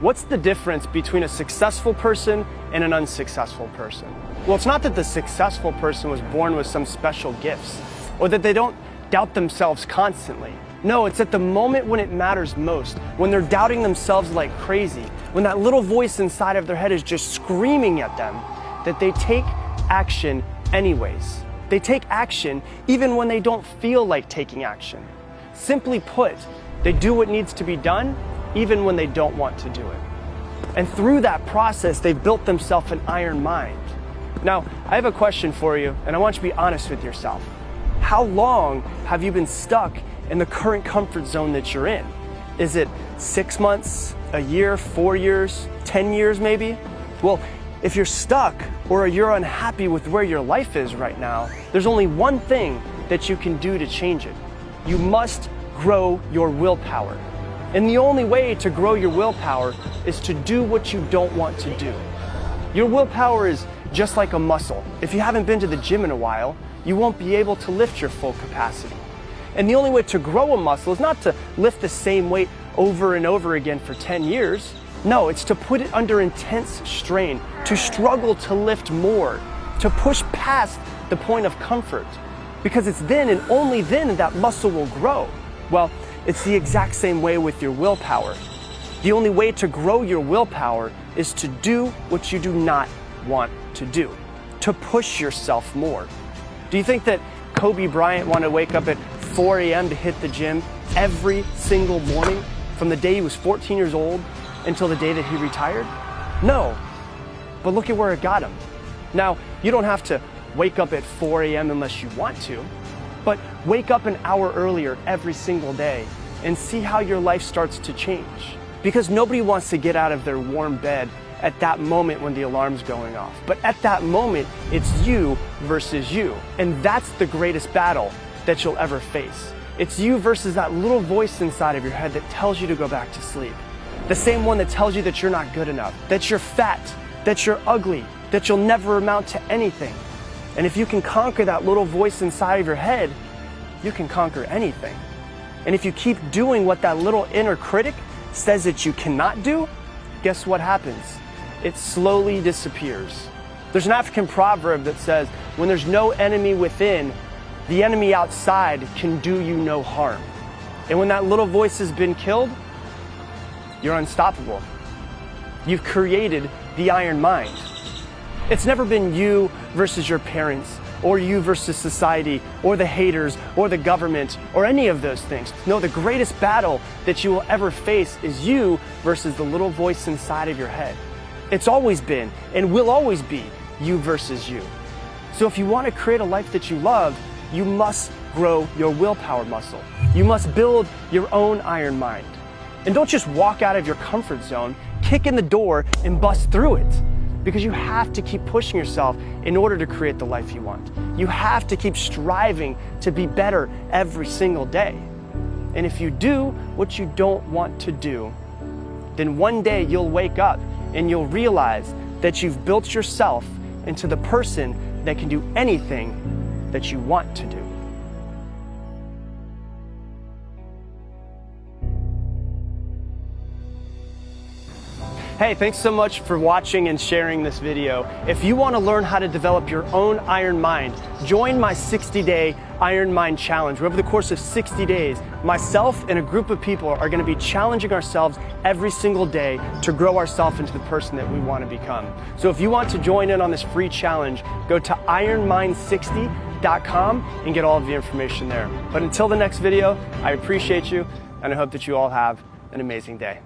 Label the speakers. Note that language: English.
Speaker 1: What's the difference between a successful person and an unsuccessful person? Well, it's not that the successful person was born with some special gifts or that they don't doubt themselves constantly. No, it's at the moment when it matters most, when they're doubting themselves like crazy, when that little voice inside of their head is just screaming at them, that they take action anyways. They take action even when they don't feel like taking action. Simply put, they do what needs to be done even when they don't want to do it. And through that process, they've built themselves an iron mind. Now, I have a question for you, and I want you to be honest with yourself. How long have you been stuck in the current comfort zone that you're in? Is it 6 months, a year, 4 years, 10 years maybe? Well, if you're stuck or you're unhappy with where your life is right now, there's only one thing that you can do to change it. You must grow your willpower. And the only way to grow your willpower is to do what you don't want to do. Your willpower is just like a muscle. If you haven't been to the gym in a while, you won't be able to lift your full capacity. And the only way to grow a muscle is not to lift the same weight over and over again for 10 years. No, it's to put it under intense strain, to struggle to lift more, to push past the point of comfort. Because it's then and only then that muscle will grow. Well, it's the exact same way with your willpower. The only way to grow your willpower is to do what you do not want to do, to push yourself more. Do you think that Kobe Bryant wanted to wake up at 4 a.m. to hit the gym every single morning from the day he was 14 years old until the day that he retired? No, but look at where it got him. Now, you don't have to wake up at 4 a.m. unless you want to, but wake up an hour earlier every single day and see how your life starts to change. Because nobody wants to get out of their warm bed at that moment when the alarm's going off. But at that moment, it's you versus you. And that's the greatest battle that you'll ever face. It's you versus that little voice inside of your head that tells you to go back to sleep. The same one that tells you that you're not good enough, that you're fat, that you're ugly, that you'll never amount to anything. And if you can conquer that little voice inside of your head, you can conquer anything. And if you keep doing what that little inner critic says that you cannot do, guess what happens? It slowly disappears. There's an African proverb that says, when there's no enemy within, the enemy outside can do you no harm. And when that little voice has been killed, you're unstoppable. You've created the iron mind. It's never been you versus your parents, or you versus society, or the haters, or the government, or any of those things. No, the greatest battle that you will ever face is you versus the little voice inside of your head. It's always been, and will always be, you versus you. So if you want to create a life that you love, you must grow your willpower muscle. You must build your own iron mind. And don't just walk out of your comfort zone, kick in the door, and bust through it. Because you have to keep pushing yourself in order to create the life you want. You have to keep striving to be better every single day. And if you do what you don't want to do, then one day you'll wake up and you'll realize that you've built yourself into the person that can do anything that you want to do. Hey, thanks so much for watching and sharing this video. If you want to learn how to develop your own iron mind, join my 60-day Iron Mind Challenge. Over the course of 60 days, myself and a group of people are going to be challenging ourselves every single day to grow ourselves into the person that we want to become. So if you want to join in on this free challenge, go to ironmind60.com and get all of the information there. But until the next video, I appreciate you, and I hope that you all have an amazing day.